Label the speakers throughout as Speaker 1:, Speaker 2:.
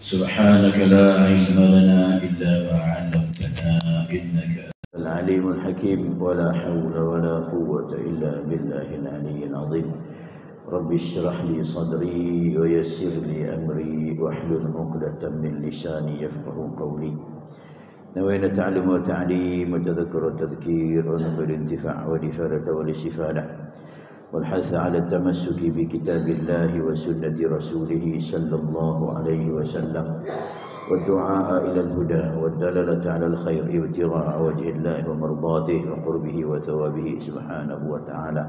Speaker 1: سبحانك لا علم لنا إلا ما علمتنا إنك أنت العليم الحكيم ولا حول ولا قوة إلا بالله العلي العظيم رب اشرح لي صدري ويسر لي أمري واحلل عقدة من لساني يفقه قولي نوينا تعلم وتعليم وتذكر وتذكير ونفع الانتفاع والإفادة والاستفادة والحث على التمسك بكتاب الله وسنة رسوله صلى الله عليه وسلم والدعاء إلى الهدى والدلالة على الخير ابتغاء وجه الله ومرضاته وقربه وثوابه سبحانه وتعالى.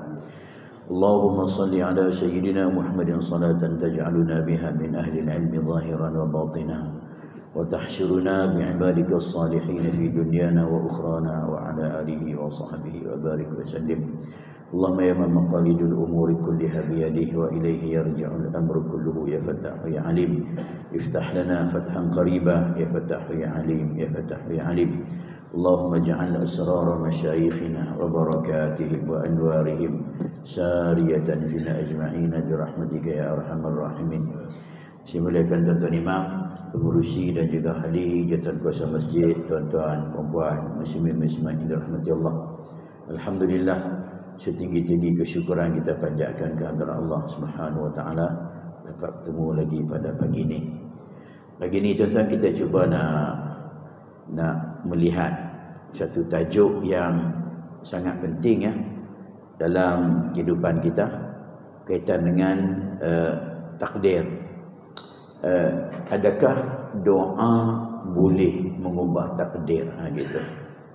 Speaker 1: اللهم صل على سيدنا محمد صلاة تجعلنا بها من أهل العلم ظاهرا وباطنا وتحشرنا بعبادك الصالحين في دنيانا وأخرانا وعلى آله وصحبه وبارك وسلم. اللهم يا من مقاليد الأمور كلها بيده وإليه يرجع الأمر كله يا فتاح يا عليم افتح لنا فتحا قريبا يا فتاح يا عليم يا فتاح يا عليم. اللهم اجعل أسرار مشايخنا وبركاتهم وأنوارهم سارية فينا أجمعين برحمتك يا أرحم الراحمين. Simuliakan tuan-tuan imam, pengurusi dan juga ahli jawatan kuasa masjid, tuan-tuan, puan-puan, muslimin-muslimat yang dirahmati Allah. Alhamdulillah, setinggi-tinggi kesyukuran kita panjatkan kehadirat Allah Subhanahu wa taala dapat bertemu lagi pada pagi ini. Pagi ini tuan-tuan kita cuba nak melihat satu tajuk yang sangat penting ya dalam kehidupan kita kaitan dengan takdir. Adakah doa boleh mengubah takdir gitu.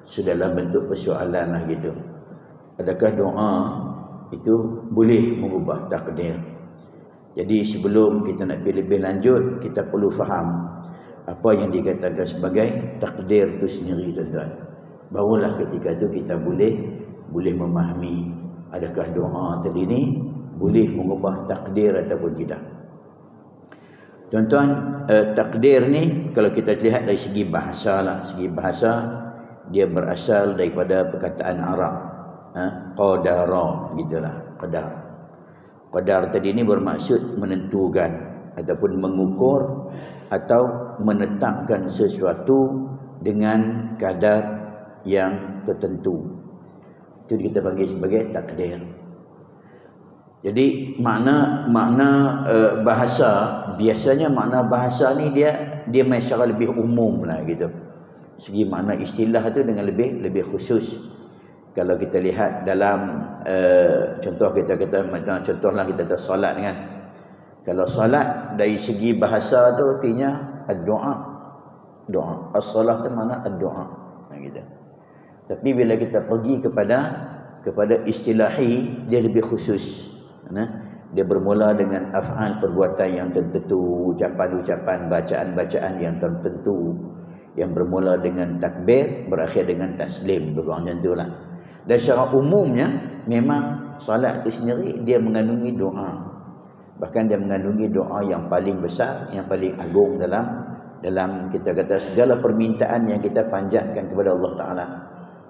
Speaker 1: So dalam bentuk persoalan gitu. Adakah doa itu boleh mengubah takdir? Jadi sebelum kita nak lebih lanjut, kita perlu faham apa yang dikatakan sebagai takdir itu sendiri tuan-tuan. Barulah ketika itu kita boleh memahami adakah doa tadi ni boleh mengubah takdir ataupun tidak. Tuan-tuan, takdir ni kalau kita lihat dari segi bahasa lah, segi bahasa dia berasal daripada perkataan Arab. Qadara gitulah, qadar. Qadar tadi ni bermaksud menentukan ataupun mengukur atau menetapkan sesuatu dengan kadar yang tertentu. Itu kita panggil sebagai takdir. Jadi makna bahasa, biasanya makna bahasa ni dia main secara lebih umum lah gitu. Segi makna istilah tu dengan lebih khusus. Kalau kita lihat dalam contoh kita macam contohlah kita solat kan. Kalau solat dari segi bahasa tu artinya doa. Doa. As-salah tu mana doa. Gitu. Tapi bila kita pergi kepada istilahi dia lebih khusus. Dia bermula dengan af'al perbuatan yang tertentu, ucapan-ucapan, bacaan-bacaan yang tertentu, yang bermula dengan takbir berakhir dengan taslim, berkurang macam itulah. Dan secara umumnya memang solat itu sendiri dia mengandungi doa. Bahkan dia mengandungi doa yang paling besar, yang paling agung dalam kita kata segala permintaan yang kita panjatkan kepada Allah Taala.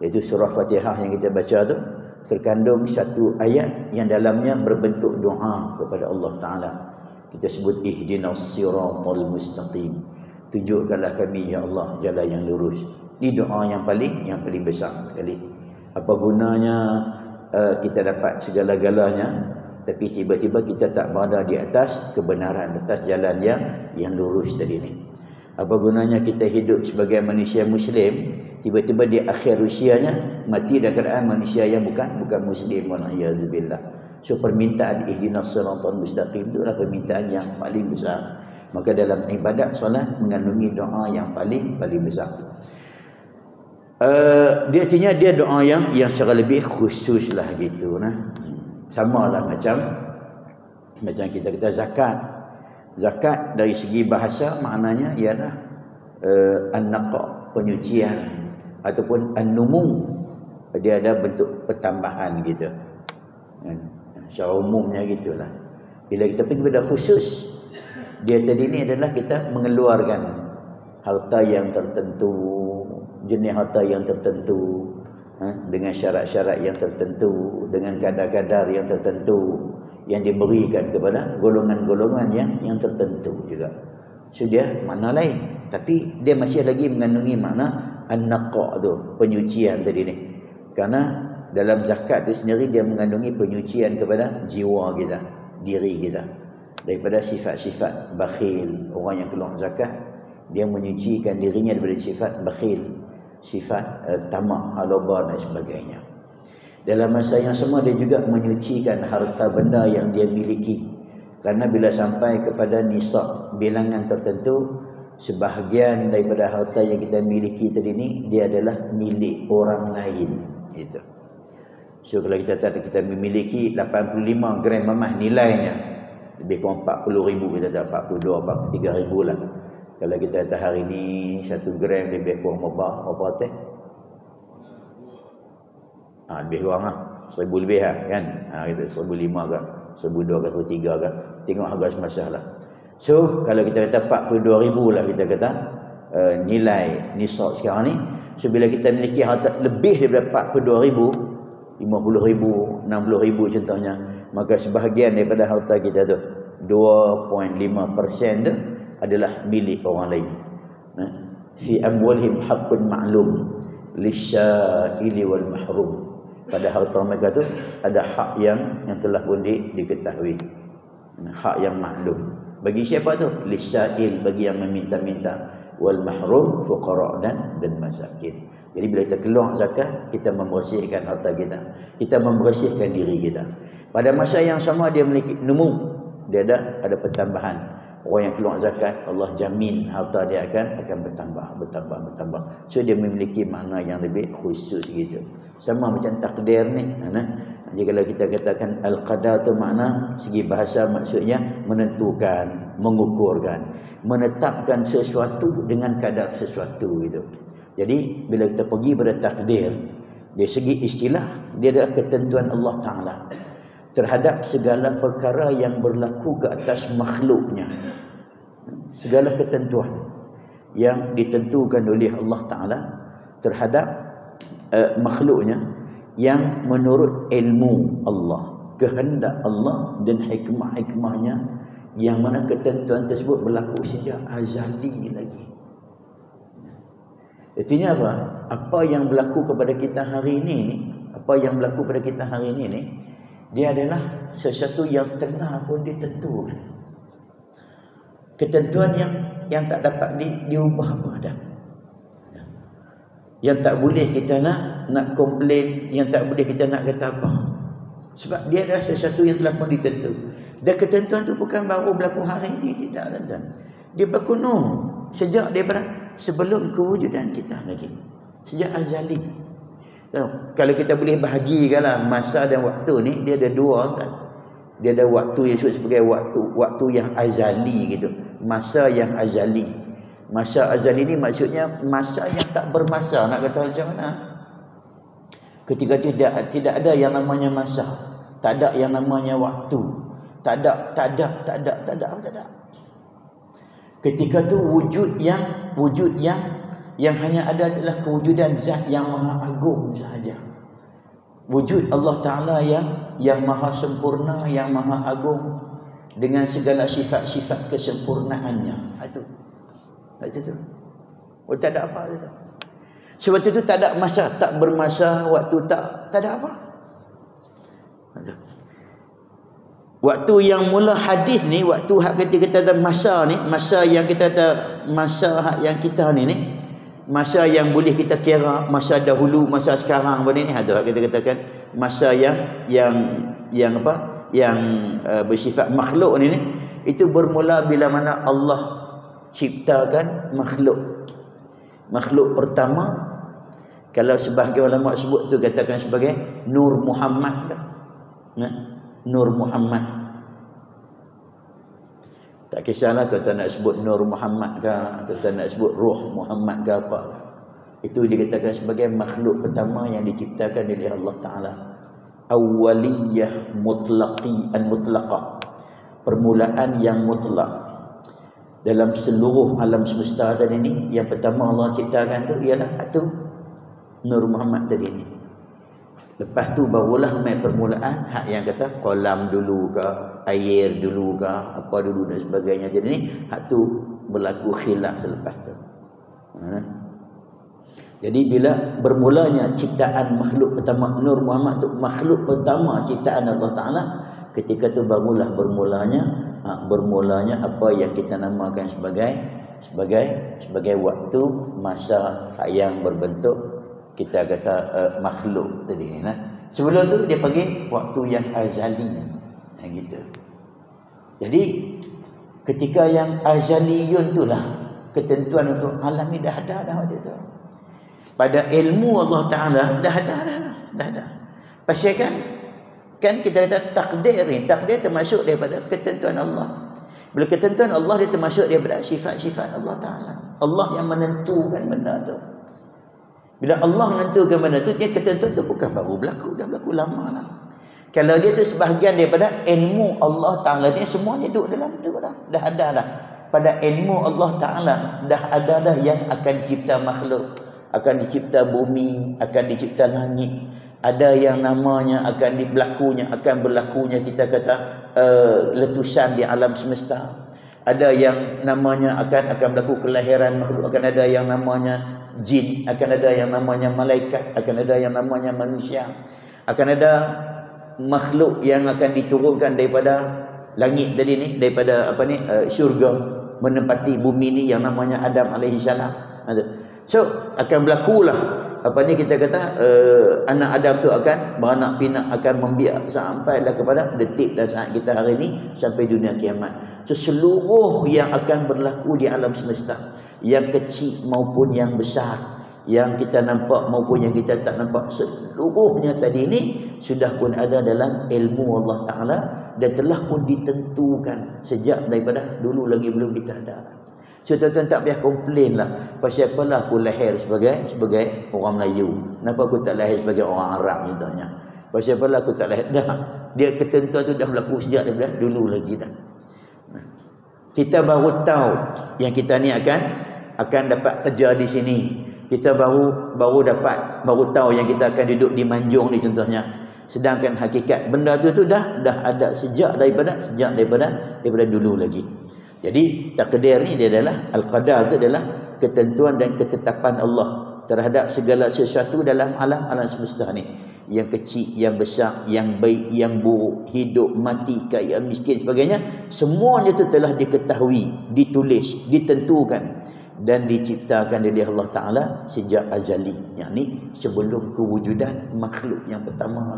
Speaker 1: Iaitu surah Fatihah yang kita baca tu terkandung satu ayat yang dalamnya berbentuk doa kepada Allah Taala. Kita sebut ihdinas siratal mustaqim. Tunjukkanlah kami ya Allah jalan yang lurus. Ini doa yang paling besar sekali. Apa gunanya kita dapat segala-galanya tapi tiba-tiba kita tak berada di atas kebenaran, atas jalan yang lurus tadi ni. Apa gunanya kita hidup sebagai manusia muslim, tiba-tiba di akhir usianya mati dalam keadaan manusia yang bukan muslim, wal'iyadzubillah. So permintaan ihdinas siratal mustaqim itu adalah permintaan yang paling besar. Maka dalam ibadat solat mengandungi doa yang paling besar. Dia artinya dia doa yang secara lebih khusus lah gitu nah. Samalah macam kita kata zakat. Zakat dari segi bahasa maknanya ialah an-naqa, penyucian ataupun an-numu. Dia ada bentuk pertambahan gitu. Secara umumnya gitulah. Bila kita pergi pada khusus, dia tadi ni adalah kita mengeluarkan harta yang tertentu, jenis harta yang tertentu, dengan syarat-syarat yang tertentu, dengan kadar-kadar yang tertentu yang diberikan kepada golongan-golongan yang tertentu juga. So dia makna lain, tapi dia masih lagi mengandungi makna an-naqa' tu, penyucian tadi ni. Kerana dalam zakat tu sendiri dia mengandungi penyucian kepada jiwa kita, diri kita, daripada sifat-sifat bakhil. Orang yang keluar zakat, dia menyucikan dirinya daripada sifat bakhil, sifat tamak, halaba dan sebagainya. Dalam masa yang sama dia juga menyucikan harta benda yang dia miliki. Kerana bila sampai kepada nisab bilangan tertentu, sebahagian daripada harta yang kita miliki tadi ni dia adalah milik orang lain gitu. So kalau kita memiliki 85 gram emas nilainya, lebih kurang 40,000, kita dah 42, 43,000 lah. Kalau kita kata hari ni 1 gram lebih kurang berapa teh? Lebih kurang 1,000 lebih kan. Kita 1,500 ke, 1,200 ke, 1,300 ke. Tengok harga semasa lah. So kalau kita kata 42,000 lah, kita kata nilai nisab sekarang ni. So bila kita memiliki harta lebih daripada 42,000, 50,000, 60,000 contohnya, maka sebahagian daripada harta kita tu 2.5% tu adalah milik orang lain. Fi amwalihim haqqun ma'lum lisyaili wal mahrum. Pada harta mereka tu ada hak yang telah pun diketahui. Hak yang maklum. Bagi siapa tu? Lisyail, bagi yang meminta-minta, wal mahrum, fuqara dan masakin. Jadi bila kita keluar zakat, kita membersihkan harta kita, kita membersihkan diri kita. Pada masa yang sama dia memiliki dia ada pertambahan. Orang yang keluar zakat, Allah jamin harta dia akan bertambah. So dia memiliki makna yang lebih khusus gitu. Sama macam takdir ni. Jadi kalau kita katakan al-qadar tu makna segi bahasa maksudnya menentukan, mengukurkan, menetapkan sesuatu dengan kadar sesuatu gitu. Jadi bila kita pergi pada takdir, dari segi istilah dia adalah ketentuan Allah Ta'ala terhadap segala perkara yang berlaku ke atas makhluknya. Segala ketentuan yang ditentukan oleh Allah Ta'ala terhadap makhluknya, yang menurut ilmu Allah, kehendak Allah dan hikmah-hikmahnya, yang mana ketentuan tersebut berlaku sejak azali lagi. Artinya apa? Apa yang berlaku kepada kita hari ini ni, dia adalah sesuatu yang telah pun ditentukan. Ketentuan yang tak dapat diubah apa dah. Yang tak boleh kita nak komplain, yang tak boleh kita nak kata apa. Sebab dia adalah sesuatu yang telah pun ditentu. Dan ketentuan tu bukan baru berlaku hari ini, tidak, tuan-tuan. Dia berlaku sejak daripada sebelum kewujudan kita lagi. Sejak azali. Kalau kita boleh bahagikanlah masa dan waktu ni, dia ada dua kan. Dia ada waktu yang disebut sebagai waktu yang azali gitu. Masa yang azali. Masa azali ni maksudnya masa yang tak bermasa. Nak kata macam mana? Ketika tidak ada yang namanya masa, tak ada yang namanya waktu, tak ada. Ketika tu wujud yang hanya ada adalah kewujudan zat yang maha agung sahaja. Wujud Allah Ta'ala yang maha sempurna, yang maha agung, dengan segala sifat-sifat kesempurnaannya. Itu tu. Tak ada apa tu. Sebab itu tak ada masa, tak bermasa, waktu tak ada apa. Waktu yang mula hadis ni, waktu hak kita ada masa ni, masa yang kita ada, masa hak yang kita ni, masa yang boleh kita kira, masa dahulu, masa sekarang, apa ni ada kita katakan masa yang bersifat makhluk ni, itu bermula bila mana Allah ciptakan makhluk pertama. Kalau sebahagian ulama sebut tu katakan sebagai Nur Muhammad lah. Nur Muhammad. Tak kisahlah tuan-tuan nak sebut Nur Muhammad ke, tuan-tuan nak sebut Ruh Muhammad ke apa. Itu dikatakan sebagai makhluk pertama yang diciptakan oleh Allah Ta'ala. Awwaliyah mutlaqah. Permulaan yang mutlak. Dalam seluruh alam semesta tadi ni, yang pertama Allah ciptakan tu ialah itu Nur Muhammad tadi ni. Lepas tu barulah mai permulaan hak yang kata kolam dulu ke, air dulu ke, apa dulu dan sebagainya. Jadi ni hak tu berlaku khilaf selepas tu. Jadi bila bermulanya ciptaan makhluk pertama Nur Muhammad tu, makhluk pertama ciptaan Allah Ta'ala, ketika tu barulah bermulanya apa yang kita namakan sebagai waktu masa yang berbentuk kita kata makhluk tadi ni. Sebelum tu dia panggil waktu yang azali. Gitu. Jadi ketika yang azaliyun itulah ketentuan untuk alam ni dah ada dah waktu tu. Pada ilmu Allah Ta'ala dah ada. Pasal kan kita kata takdir ni, takdir termasuk daripada ketentuan Allah. Bila ketentuan Allah dia termasuk daripada sifat-sifat Allah Ta'ala. Allah yang menentukan benda tu. Bila Allah menentukan benda tu, dia ketentuan tu bukan baru berlaku, dah berlaku lama lah. Kalau dia tu sebahagian daripada ilmu Allah Ta'ala, dia semuanya duduk dalam tu dah. Dah ada dah. Pada ilmu Allah Ta'ala dah ada dah yang akan dicipta makhluk, akan dicipta bumi, akan dicipta langit. Ada yang namanya akan berlakunya kita kata letusan di alam semesta. Ada yang namanya akan berlaku kelahiran makhluk, akan ada yang namanya jin, akan ada yang namanya malaikat, akan ada yang namanya manusia, akan ada makhluk yang akan diturunkan daripada langit tadi ni, daripada syurga menempati bumi ni yang namanya Adam alaihi salam. So akan berlakulah kita kata anak Adam tu akan beranak pinak, akan membiak sampailah kepada detik dan saat kita hari ni sampai dunia kiamat. So seluruh yang akan berlaku di alam semesta, yang kecil maupun yang besar, yang kita nampak maupun yang kita tak nampak, seluruhnya tadi ni sudah pun ada dalam ilmu Allah Ta'ala dan telah pun ditentukan sejak daripada dulu lagi belum kita ada. So tuan-tuan tak payah komplain lah, pasal apalah aku lahir sebagai orang Melayu, kenapa aku tak lahir sebagai orang Arab contohnya, pasal apalah aku tak lahir. Dah dia ketentuan tu dah berlaku sejak daripada dulu lagi dah. Kita baru tahu yang kita ni akan dapat kerja di sini. Kita baru tahu yang kita akan duduk di Manjung ni contohnya. Sedangkan hakikat benda tu dah ada sejak daripada dulu lagi. Jadi takdir ni dia adalah al-qadar, itu adalah ketentuan dan ketetapan Allah terhadap segala sesuatu dalam alam semesta ni. Yang kecil, yang besar, yang baik, yang buruk, hidup, mati, kaya, miskin, sebagainya, semuanya itu telah diketahui, ditulis, ditentukan dan diciptakan oleh Allah Ta'ala sejak azali. Yang ni sebelum kewujudan makhluk yang pertama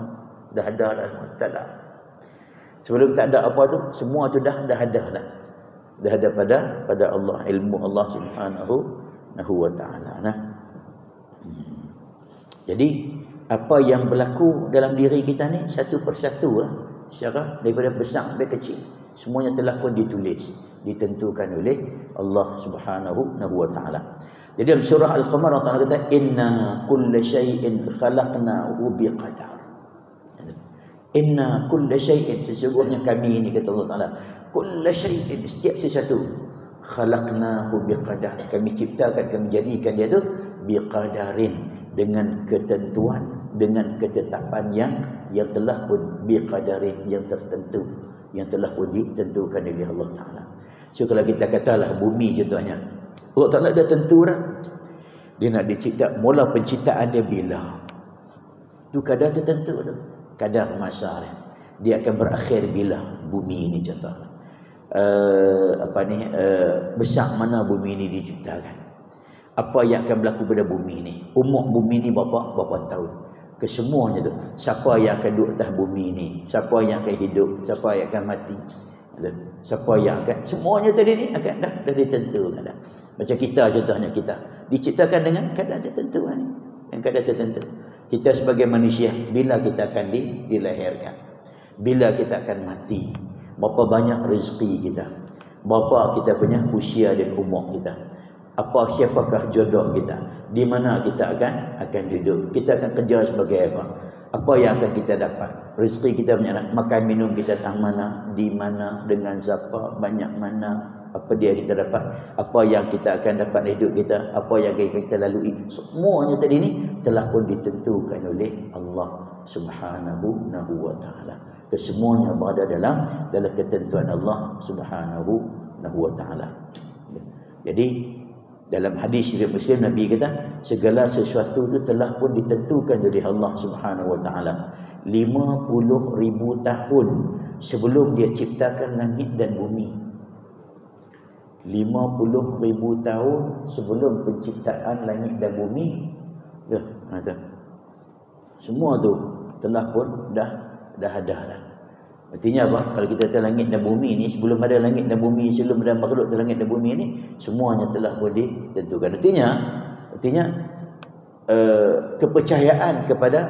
Speaker 1: dah ada. Sebelum tak ada apa tu, semua tu dah ada dah. Dah ada pada Allah, ilmu Allah Subhanahu wa Ta'ala. Jadi apa yang berlaku dalam diri kita ni satu persatu lah, secara daripada besar sampai kecil, semuanya telah pun ditulis, ditentukan oleh Allah Subhanahu wa Ta'ala. Jadi dalam surah Al-Qamar Allah Ta'ala kata inna kulla syai'in khalaqnahu biqadar. Inna kulla syai'in, sesungguhnya kami ini kata Allah Ta'ala, kulla syai'in, setiap sesuatu, khalaqnahu biqadar, kami ciptakan, kami jadikan dia tu biqadarin, dengan ketentuan, dengan ketetapan yang telah pun biqadarin, yang tertentu, yang telah pun ditentukan oleh Allah Ta'ala. So kalau kita katalah bumi contohnya, Allah Ta'ala dah tentu dah dia nak dicipta, mula penciptaan dia bila, tu kadar tertentu tu, kadar masa dia akan berakhir bila bumi ini contohnya. Besar mana bumi ini diciptakan, apa yang akan berlaku pada bumi ini, umur bumi ini berapa tahun, kesemuanya tu, siapa yang akan duduk atas bumi ini, siapa yang akan hidup, siapa yang akan mati, siapa yang akan, semuanya tadi ni akan dah ditentukan dah. Macam kita contohnya, kita diciptakan dengan kadar tertentu ni, yang kadar tertentu. Kita sebagai manusia, bila kita akan dilahirkan, bila kita akan mati, berapa banyak rezeki kita, berapa kita punya usia dan umur kita, siapakah jodoh kita, di mana kita akan duduk, kita akan kerja sebagai apa yang akan kita dapat, rezeki kita punya makan minum kita tang mana, di mana, dengan siapa, banyak mana, apa dia kita dapat, apa yang kita akan dapat hidup kita, apa yang kita lalui, semuanya tadi ni telah pun ditentukan oleh Allah Subhanahu wa Ta'ala. Kesemuanya berada dalam ketentuan Allah Subhanahu wa Ta'ala. Jadi dalam hadis riwayat Muslim, Nabi kata segala sesuatu itu telah pun ditentukan oleh Allah Subhanahu wa taala 50,000 tahun sebelum dia ciptakan langit dan bumi. 50,000 tahun sebelum penciptaan langit dan bumi. Ya, ada. Semua tu telah pun dah ada dah. Artinya apa? Kalau kita kata langit dan bumi ni, sebelum ada langit dan bumi, sebelum ada makhluk langit dan bumi ni, semuanya telah pun ditentukan. Artinya kepercayaan kepada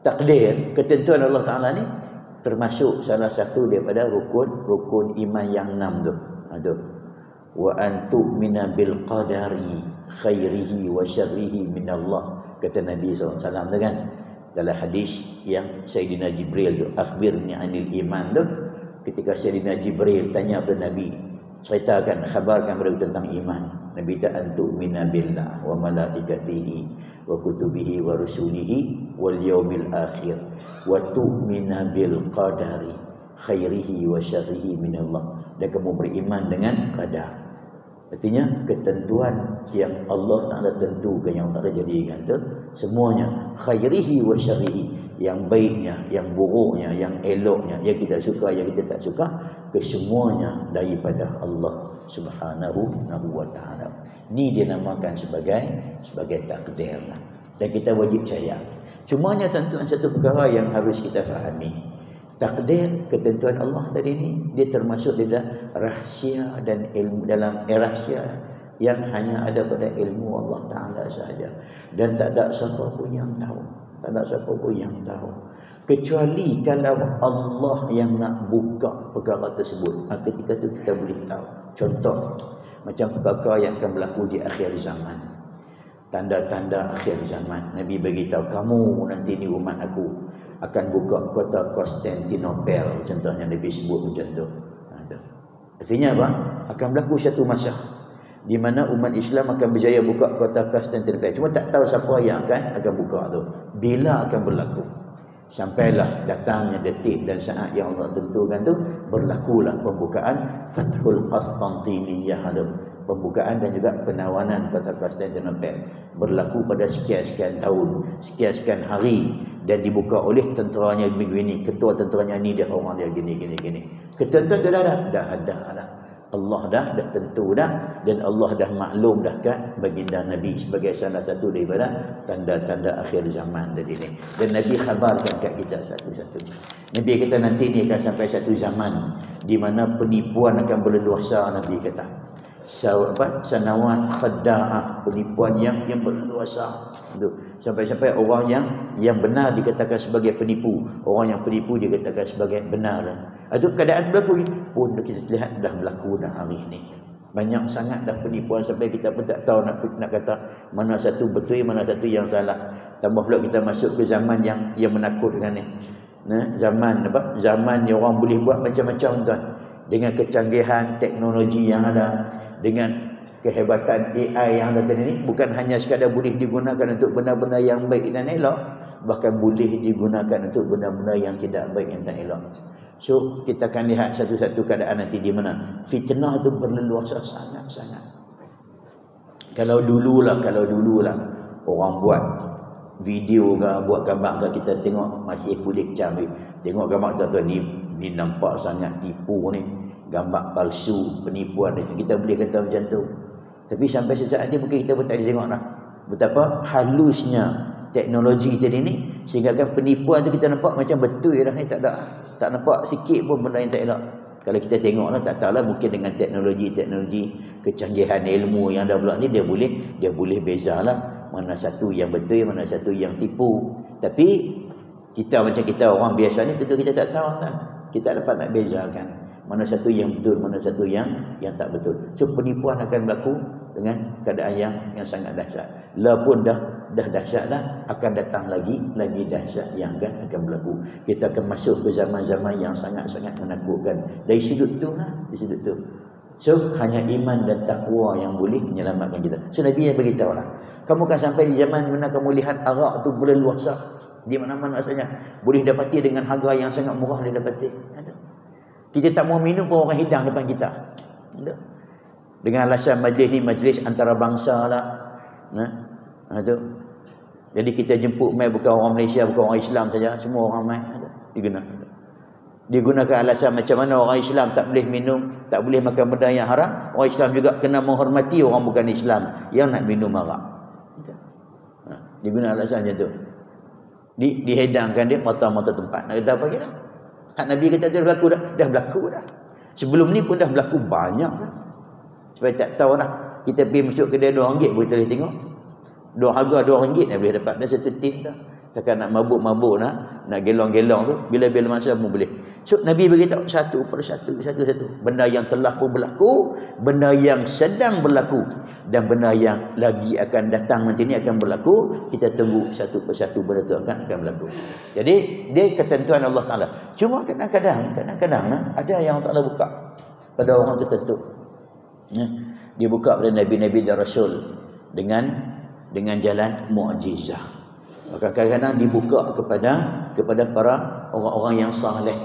Speaker 1: takdir, ketentuan Allah Ta'ala ni termasuk salah satu daripada rukun iman yang 6 tu. Wa antu'mina bil qadari khairihi wa syarrihi min Allah, kata Nabi SAW tu kan, dalam hadis yang Sayyidina Jibril tu, akhbirni anil iman tu, ketika Sayyidina Jibril tanya kepada Nabi, ceritakan, khabarkan mereka tentang iman. Nabi ta antu'mina billah wa malaikatihi wa kutubihi wa rusulihi wal yaumil akhir wa tu'mina bil qadari khairihi wa syarrihi min Allah, dan kamu beriman dengan qadar. Artinya ketentuan yang Allah Ta'ala tentukan, yang tak ada jadikan tu, semuanya khairihi wa syarrihi, yang baiknya, yang buruknya, yang eloknya, yang kita suka, yang kita tak suka, kesemuanya daripada Allah Subhanahu wa Ta'ala. Ni dia namakan sebagai takdir lah. Dan kita wajib percaya. Cumanya tentuan satu perkara yang harus kita fahami. Takdir, ketentuan Allah tadi ni, dia termasuk dalam rahsia dan ilmu, dalam rahsia yang hanya ada pada ilmu Allah Ta'ala sahaja. Dan tak ada siapa pun yang tahu. Kecuali kalau Allah yang nak buka perkara tersebut, ketika tu kita boleh tahu. Contoh, macam perkara yang akan berlaku di akhir zaman. Tanda-tanda akhir zaman. Nabi bagi tahu, kamu nanti ni umat aku akan buka kota Konstantinopel, contohnya Nabi sebut macam tu. Artinya apa? Akan berlaku satu masa di mana umat Islam akan berjaya buka kota Konstantinopel. Cuma tak tahu siapa yang akan buka tu. Bila akan berlaku? Sampailah datangnya detik dan saat yang Allah tentukan tu, berlakulah pembukaan Fathul Konstantiniyah, pembukaan dan juga penawanan kota Konstantinopel. Berlaku pada sekian-sekian tahun, sekian-sekian hari, dan dibuka oleh tenteranya begini, ketua tenteranya ni dia orang dia gini. Ketentuan tu dah ada. Allah dah tentu dah, dan Allah dah maklum dah kan baginda Nabi sebagai salah satu daripada tanda-tanda akhir zaman tadi ni. Dan Nabi khabarkan kat kita satu-satu. Nabi kata nanti ni akan sampai satu zaman di mana penipuan akan berleluasa. Nabi kata sanawat khadda'ah, penipuan yang berleluasa. Sampai-sampai orang yang benar dikatakan sebagai penipu, orang yang penipu dikatakan sebagai benar. Itu keadaan berlaku pun kita lihat dah berlaku dah hari ini. Banyak sangat dah penipuan sampai kita pun tak tahu nak kata mana satu betul, mana satu yang salah. Tambah pula kita masuk ke zaman yang menakutkan ni. Zaman yang orang boleh buat macam-macam tuan. Dengan kecanggihan teknologi yang ada, dengan kehebatan AI yang ada tadi ni, bukan hanya sekadar boleh digunakan untuk benda-benda yang baik dan elok, bahkan boleh digunakan untuk benda-benda yang tidak baik dan tak elok. So kita akan lihat satu-satu keadaan nanti di mana fitnah tu berleluasa sangat-sangat. Kalau dululah orang buat video ke, buat gambar ke, kita tengok masih boleh cambil. Tengok gambar tu ni nampak sangat tipu ni, gambar palsu, penipuan ni, kita boleh kata macam tu. Tapi sampai sesaat ni mungkin kita pun tak tengok lah betapa halusnya teknologi tadi ni, sehingga kan penipuan tu kita nampak macam betul dah ni, tak nampak sikit pun benda yang tak elok. Kalau kita tengok lah, tak tahulah, mungkin dengan teknologi kecanggihan ilmu yang ada pula ni, dia boleh bezalah mana satu yang betul, mana satu yang tipu. Tapi kita macam kita orang biasa ni, tentu kita tak tahu kan. Kita dapat nak bezakan mana satu yang betul, mana satu yang tak betul. So penipuan akan berlaku dengan keadaan yang sangat dahsyat. Lah pun dah dahsyat dah, akan datang lagi dahsyat yang akan berlaku. Kita akan masuk ke zaman-zaman yang sangat-sangat menakutkan. Dari sudut tu. So hanya iman dan takwa yang boleh menyelamatkan kita. So Nabi yang beritahu lah, kamu akan sampai di zaman mana kamu lihat arak tu berleluasa di mana-mana saja, boleh dapati dengan harga yang sangat murah dia dapati. Kita tak mau minum pun orang hidang depan kita. Dengan alasan majlis ni majlis antarabangsa lah. Tu. Jadi kita jemput mai bukan orang Malaysia, bukan orang Islam saja, semua orang mai digunakan alasan macam mana orang Islam tak boleh minum, tak boleh makan benda yang haram, orang Islam juga kena menghormati orang bukan Islam yang nak minum arak. Digunakan alasan macam tu. Dihedangkan dia mata-mata tempat. Nak kata apa kita? Hak Nabi kata tu dah berlaku dah. Dah berlaku dah. Sebelum ni pun dah berlaku banyak dah. Supaya tak tahu dah. Kita pergi masuk kedai RM2 boleh boleh tengok. Harga RM2 dah boleh dapat. Dah satu tin dah. Takkan nak mabuk-mabuk nak gelong-gelong tu. Bila-bila masa pun boleh. So Nabi beritahu satu persatu. Benda yang telah pun berlaku. Benda yang sedang berlaku. Dan benda yang lagi akan datang nanti ni akan berlaku. Kita tunggu satu persatu benda tu akan berlaku. Jadi dia ketentuan Allah Ta'ala. Cuma kadang-kadang ada yang Allah Ta'ala buka pada orang tertentu. Dia buka pada Nabi-Nabi dan Rasul dengan jalan mu'jizah. Maka kadang-kadang dibuka kepada para orang-orang yang saleh,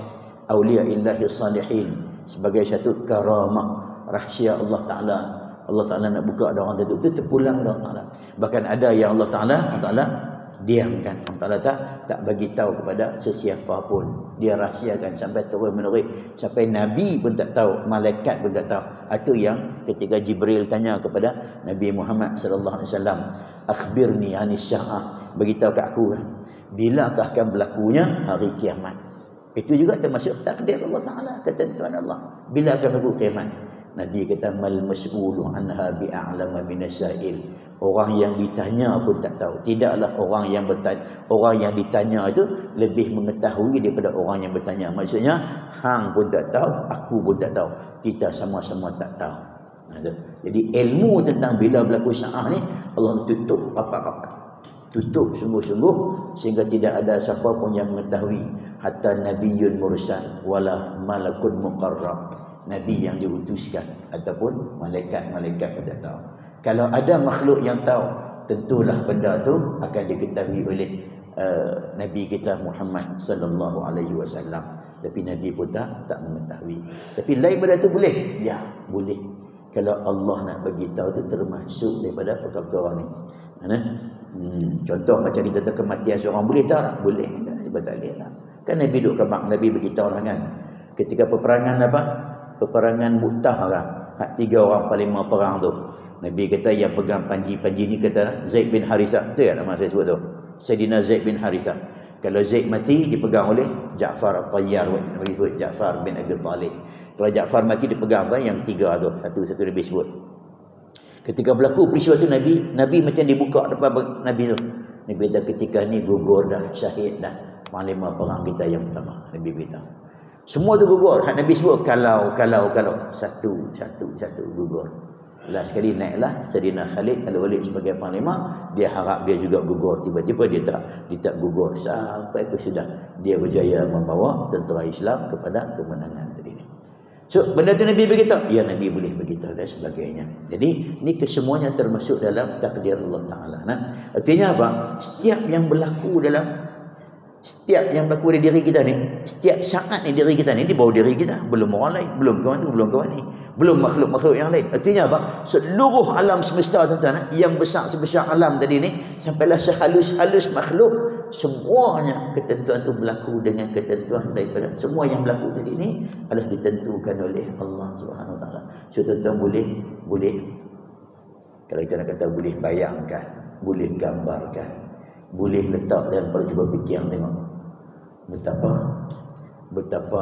Speaker 1: auliya illahi salihin, sebagai satu karamah rahsia Allah Ta'ala. Allah Ta'ala nak buka ada orang tertentu, itu terpulang Allah Ta'ala. Bahkan ada yang Allah Ta'ala diamkan. Allah Ta'ala tak bagi tahu kepada sesiapa pun. Dia rahsiakan sampai terus menerus, sampai Nabi pun tak tahu, malaikat pun tak tahu. Itu yang ketika Jibril tanya kepada Nabi Muhammad sallallahu alaihi wasallam, akhbirni anis sa'ah, beritahu kat aku bilakah akan berlakunya hari kiamat. Itu juga termasuk takdir Allah Ta'ala, ketentuan Allah. Bila akan berlaku kiamat? Nabi kata mal mas'ulu anha bi'a'lama minasail. Orang yang ditanya pun tak tahu. Tidaklah orang yang ditanya itu lebih mengetahui daripada orang yang bertanya. Maksudnya hang pun tak tahu, aku pun tak tahu. Kita sama-sama tak tahu. Jadi ilmu tentang bila berlaku sa'ah ni Allah tutup rapat-rapat. Tutup sungguh-sungguh sehingga tidak ada siapa pun yang mengetahui. Hatta nabiyyun mursal wala malakun muqarrab. Nabi yang diutuskan ataupun malaikat-malaikat pada tahu. Kalau ada makhluk yang tahu, tentulah benda tu akan diketahui oleh Nabi kita Muhammad sallallahu alaihi wasallam. Tapi Nabi pun tak mengetahui. Tapi lain benda tu boleh? Ya, boleh. Kalau Allah nak bagi tahu tu termasuk daripada perkara ni. Contoh macam kita tahu kematian seorang, boleh tak? Boleh. Sebab tak boleh lah. Kan Nabi duduk kabak, Nabi beritahu lah kan. Ketika peperangan Peperangan Mu'tah lah. Hak 3 orang panglima perang tu. Nabi kata yang pegang panji-panji ni kata Zaid bin Harithah. Betul tak nama saya sebut tu? Sayyidina Zaid bin Harithah. Kalau Zaid mati dipegang oleh Ja'far At-Tayyar. Nabi sebut Ja'far bin Abi Talib. Kalau Ja'far mati dipegang yang 3 tu. Satu Nabi sebut. Ketika berlaku peristiwa tu Nabi macam dibuka depan Nabi tu. Nabi kata ketika ni gugur dah, syahid dah panglima perang kita yang pertama. Nabi beritahu. Semua tu gugur. Hak Nabi sebut kalau satu gugur. Last sekali naiklah Sayyidina Khalid Al-Walid sebagai panglima, dia harap dia juga gugur. Tiba-tiba dia tak gugur sampai kesudah dia berjaya membawa tentera Islam kepada kemenangan tadi ni. So benda tu Nabi beritahu, ya Nabi boleh beritahu dan sebagainya. Jadi ni kesemuanya termasuk dalam takdir Allah Ta'ala. Artinya apa? Setiap yang berlaku di diri kita ni, setiap saat ni diri kita ni, di bawah diri kita, belum orang lain, belum kawan tu, belum kawan ni, belum makhluk-makhluk yang lain. Artinya apa? Seluruh alam semesta tuan-tuan, yang besar sebesar alam tadi ni, sampailah sehalus-halus makhluk, semuanya ketentuan tu berlaku dengan ketentuan daripada semua yang berlaku tadi ni adalah ditentukan oleh Allah Subhanahu Wa Taala. So tuan-tuan boleh kalau kita nak kata boleh bayangkan, boleh gambarkan, boleh letak dalam kepala, cuba fikir tengok betapa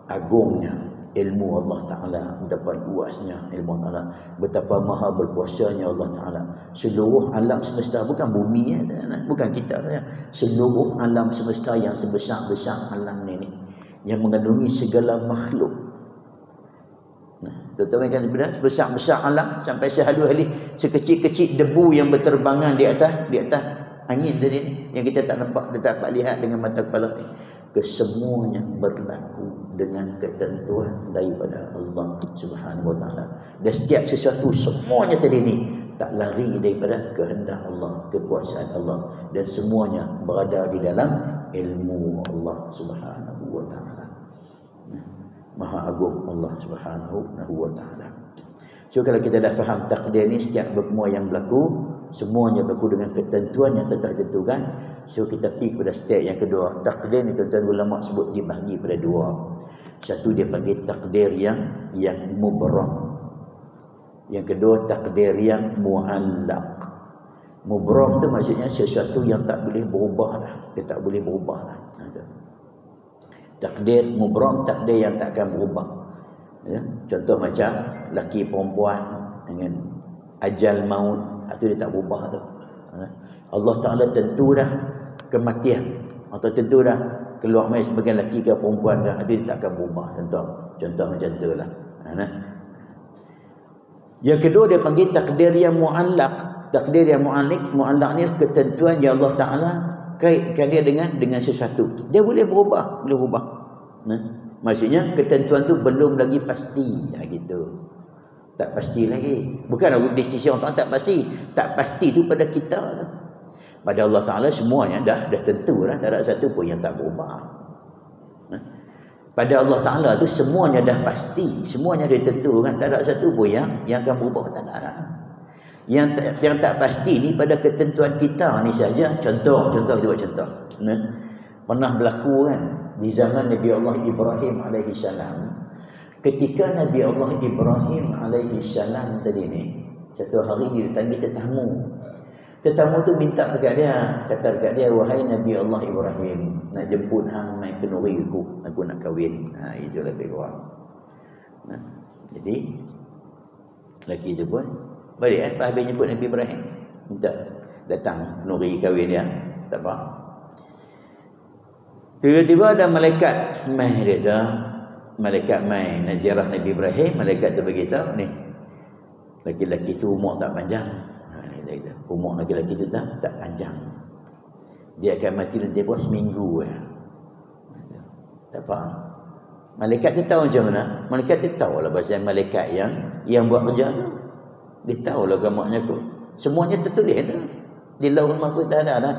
Speaker 1: agungnya ilmu Allah Ta'ala, betapa luasnya ilmu Allah Ta'ala, betapa maha berkuasanya Allah Ta'ala. Seluruh alam semesta, bukan bumi bukan kita saja, seluruh alam semesta yang sebesar-besar alam ni yang mengandungi segala makhluk. Tuan-tuan kan sebesar-besar alam sampai sehalus-halus, sekecil-kecil debu yang berterbangan di atas angin tadi ni yang kita tak nampak, tak dapat lihat dengan mata kepala ni. Kesemuanya berlaku dengan ketentuan daripada Allah Subhanahu Wa Taala. Dan setiap sesuatu semuanya tadi ni tak lari daripada kehendak Allah, kekuasaan Allah, dan semuanya berada di dalam ilmu Allah Subhanahu Wa Taala. Maha agung Allah Subhanahu Wa Taala. So kalau kita dah faham takdir ni, setiap semua yang berlaku, semuanya berlaku dengan ketentuan yang telah ditentukan. So kita pergi kepada step yang kedua. Takdir ni tuan-tuan ulama sebut dibahagi pada dua. Satu dia panggil takdir yang mubram. Yang kedua takdir yang muallaq. Mubram tu maksudnya sesuatu yang tak boleh berubah dah. Dia tak boleh berubah dah. Takdir mubram, takdir yang tak akan berubah. Ya? Contoh macam laki perempuan dengan ajal maut, itu dia tak berubah tu. Allah Ta'ala tentu dah kematian, atau tentu dah keluar mai sebagai laki ke perempuan dah, itu dia tak akan berubah. Contoh macam tu lah. Yang kedua dia panggil takdir yang muallaq. Takdir yang muallaq ni ketentuan yang Allah Ta'ala kaitkan dia dengan sesuatu. Dia boleh berubah, boleh berubah. Maksudnya ketentuan tu belum lagi pasti. Gitu. Tak pasti lagi. Bukan di sisi orang tak pasti. Tak pasti tu pada kita tu. Pada Allah Ta'ala semuanya dah tentu dah. Tak ada satu pun yang tak berubah. Pada Allah Ta'ala tu semuanya dah pasti. Semuanya dah tentu kan. Tak ada satu pun yang akan berubah. Tak ada. Yang tak pasti ni pada ketentuan kita ni saja. Contoh kita buat contoh. Pernah berlaku kan di zaman Nabi Allah Ibrahim alaihi salam. Ketika Nabi Allah Ibrahim alaihi salam tadi ni, satu hari dia ditangi tetamu. Tetamu tu minta dekat dia, kata dekat dia, wahai Nabi Allah Ibrahim, nak jemput hang mai kenuri aku nak kahwin. Itu lebih kurang. Jadi lelaki tu pun balik habis jemput Nabi Ibrahim, minta datang kenuri kahwin dia. Tak apa. Tiba-tiba ada malaikat mai dia tu. Malaikat mai nak ziarah Nabi Ibrahim. Malaikat tu beritahu, ni laki-laki tu umur tak panjang. Umur laki-laki tu tak panjang. Dia akan mati nanti buat seminggu. Tak apa. Malaikat tu tahu macam mana? Malaikat tu tahu lah pasal malaikat yang buat kerja tu. Dia tahu lah gamaknya tu. Semuanya tertulis tu. Di Lauhul Mahfuz dah ada dah.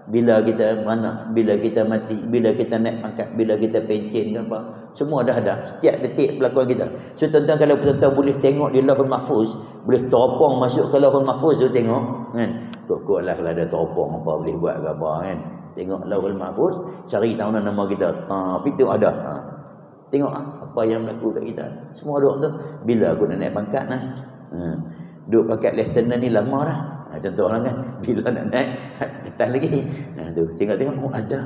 Speaker 1: Bila kita mana, bila kita mati, bila kita naik pangkat, bila kita pencen ke apa, semua dah ada. Setiap detik kelakuan kita. So tuan-tuan kalau tuan-tuan boleh tengok di Lauhul Mahfuz, boleh teropong masuk ke Lauhul Mahfuz tu tengok kan. Kok lah kalau ada teropong apa boleh buat ke apa kan. Tengok Lauhul Mahfuz, cari tahu nama kita. Tapi tu ada. Tengok apa yang berlaku kat kita. Semua duk tu. Bila aku nak naik pangkat nah. Duk pangkat lieutenant ni lama dah. Contohlah kan, bila nak naik atas lagi. Tu tengok ada.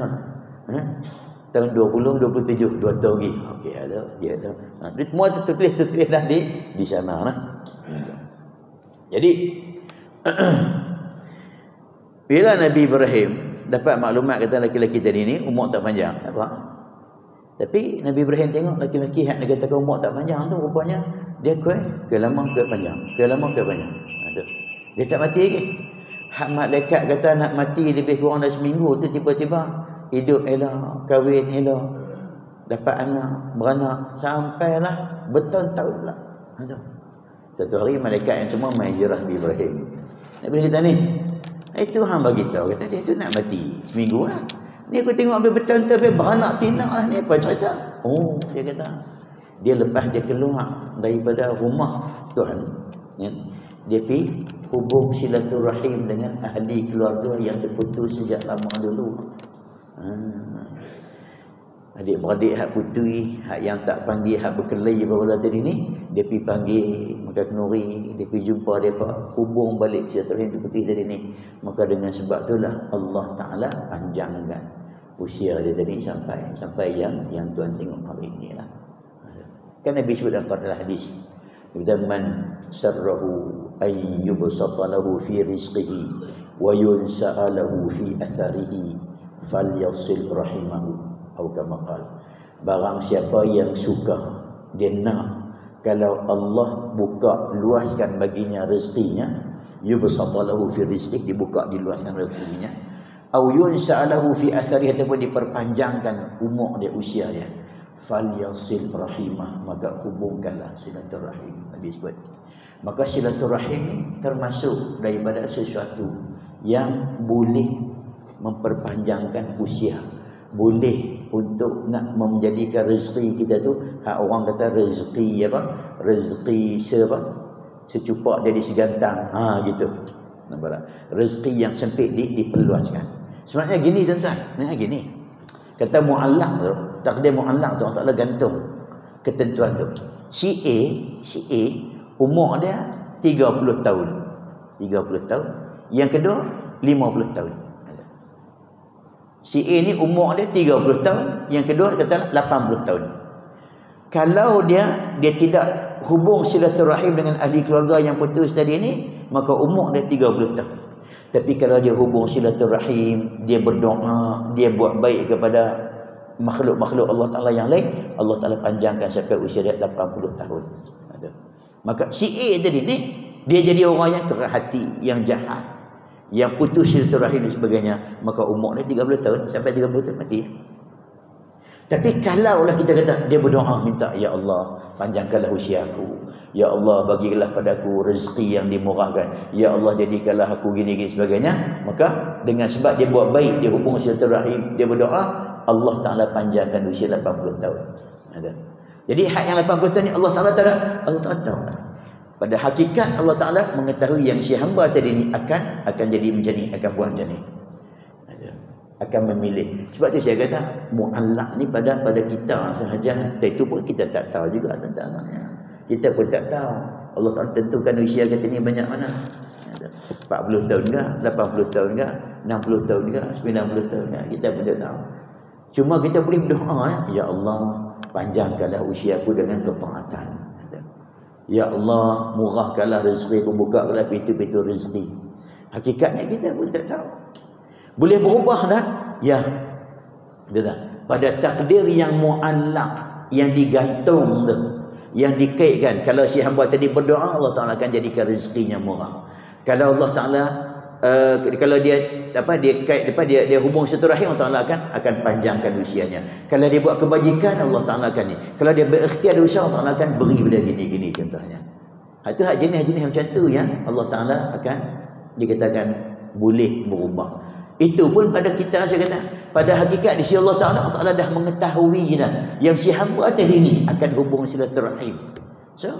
Speaker 1: Tahun 2027 2 tahun lagi. Okey ada, dia ada. Semua tertulis dah di sana lah. Jadi bila Nabi Ibrahim dapat maklumat kata lelaki tadi ni umur tak panjang, tak apa. Tapi Nabi Ibrahim tengok lelaki hak dia katakan umur tak panjang tu rupanya dia ke lama ke panjang. Dia tak mati lagi. Hak malaikat kata nak mati lebih kurang dari seminggu tu, tiba-tiba hidup elok, kahwin elok, dapat anak, beranak, sampailah bertahun-tahun pula. Satu hari malaikat yang semua main ziarah Nabi Ibrahim. Nabi kata ni, itu hang bagi tahu, kata dia tu nak mati seminggu lah. Ni aku tengok habis bertahun-tahun habis beranak pinak lah, ni apa cerita? Oh, dia kata. Dia lepas dia keluar daripada rumah Tuhan, dia pergi hubung silaturahim dengan ahli keluarga yang terputus sejak lama dulu. Adik-beradik hak putui, hak yang tak panggil, hak berkelahi pada tadi ni, dia pergi panggil, maka kenuri, dia pergi jumpa mereka, hubung balik silaturahim putih tadi ni. Maka dengan sebab itulah Allah Ta'ala panjangkan usia dia tadi sampai yang Tuhan tengok hari ini lah. Kan Nabi sebut dalam hadis, man sarrahu ay yubsata lahu fi rizqihi wa yunsa'a lahu fi atharihi falyasil rahimahu atau kama qala. Barang siapa yang suka, dia nak kalau Allah buka luaskan baginya rezekinya, yubsata lahu fi rizqihi, dibuka diluaskan rezekinya, au yunsa'a lahu fi atharihi, ataupun diperpanjangkan umur dia, usia dia, falyasil rahimah, maka hubungkanlah silaturahim. Nabi sebut. Maka silaturahim ni termasuk daripada sesuatu yang boleh memperpanjangkan usia, boleh untuk nak menjadikan rezeki kita tu, hak orang kata rezeki apa? Rezeki secupak jadi segantang. Gitu. Nampak tak? Rezeki yang sempit diperluaskan. Sebenarnya gini tuan-tuan. Gini. Kata mu'allaq tu, takdir mu'allaq tu Allah Ta'ala gantung ketentuan tu. Si A umur dia 30 tahun. 30 tahun. Yang kedua 50 tahun. Si A ni umur dia 30 tahun, yang kedua kata 80 tahun. Kalau dia tidak hubung silaturahim dengan ahli keluarga yang putus tadi ni, maka umur dia 30 tahun. Tapi kalau dia hubung silaturahim, dia berdoa, dia buat baik kepada makhluk-makhluk Allah Ta'ala yang lain, Allah Ta'ala panjangkan sampai usia dia 80 tahun. Maka si A tadi ni, dia jadi orang yang keras hati, yang jahat, yang putus silaturahim dan sebagainya, maka umur dia 30 tahun sampai 30 tahun mati. Tapi kalaulah kita kata dia berdoa minta, ya Allah panjangkanlah usia aku, ya Allah bagilah padaku rezeki yang dimurahkan, ya Allah jadikanlah aku gini-gini sebagainya, maka dengan sebab dia buat baik, dia hubung silaturahim, dia berdoa, Allah Ta'ala panjangkan usia 80 tahun. Jadi hak yang 80 tahun ni Allah Ta'ala tahu. Pada hakikat Allah Ta'ala mengetahui yang si hamba tadi ni akan jadi macam ni, akan buat macam ni, akan memilih. Sebab tu saya kata mu'allaq ni pada kita sahaja. Itu pun kita tak tahu juga tentang kita pun tak tahu. Allah Ta'ala tentukan usia kita ni banyak mana, 40 tahun ke, 80 tahun ke, 60 tahun ke, 90 tahun ke, kita pun tak tahu. Cuma kita boleh berdoa, ya Allah panjangkanlah usiaku dengan ketaatan, ya Allah murahkanlah rezeki, bukakanlah pintu-pintu rezeki. Hakikatnya kita pun tak tahu. Boleh berubah tak? Ya. Pada takdir yang mu'allaq, yang digantung tu, yang dikaitkan. Kalau si hamba tadi berdoa, Allah Ta'ala akan jadikan rezekinya murah. Kalau Allah Ta'ala kalau dia kait dia hubung silaturahim, Allah Ta'ala akan panjangkan usianya. Kalau dia buat kebajikan, Allah Ta'ala akan ni. Kalau dia berikhtiar dosa, Allah Ta'ala akan beri pada gini-gini contohnya. Itu hak jenis-jenis macam tu yang Allah Ta'ala akan dikatakan boleh berubah. Itu pun pada kita, saya kata pada hakikat di sisi Allah Ta'ala, Allah Ta'ala dah mengetahui dah yang si hamba tadi ni akan hubung silaturahim. So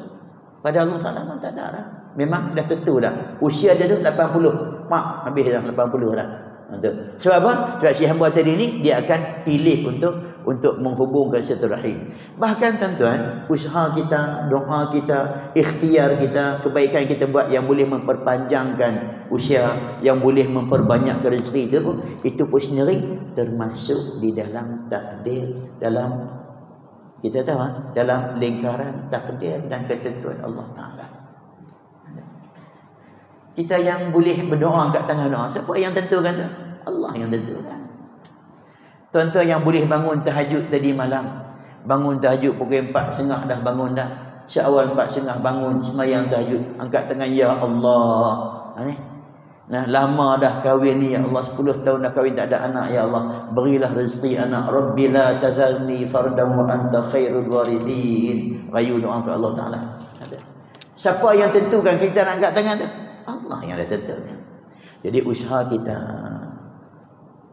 Speaker 1: pada Allah Ta'ala memang tak ada dah. Memang dah tentu dah usia dia tu 80. Habis dah 80 dah. Sebab apa? Sebab si hamba tadi ni dia akan pilih untuk menghubungkan silaturahim. Bahkan tuan-tuan, usaha kita, doa kita, ikhtiar kita, kebaikan kita buat yang boleh memperpanjangkan usia, yang boleh memperbanyakkan rezeki itu pun sendiri termasuk di dalam takdir, dalam kita tahu dalam lingkaran takdir dan ketentuan Allah Ta'ala. Kita yang boleh berdoa kat tengah doa, siapa yang tentukan tu? Allah yang tentukan. Tuan-tuan yang boleh bangun tahajud tadi malam, bangun tahajud pukul 4.30 dah bangun dah. Syawal 4.30 bangun sembahyang tahajud, angkat tangan, ya Allah. Lama dah kahwin ni, ya Allah 10 tahun dah kahwin tak ada anak, ya Allah berilah rezeki anak. Rabbi la tazalni fardan wa anta khairul warithin. Rayu doa ke Allah Ta'ala. Siapa yang tentukan kita nak angkat tangan tu? Allah yang dah tentukan. Jadi usaha kita,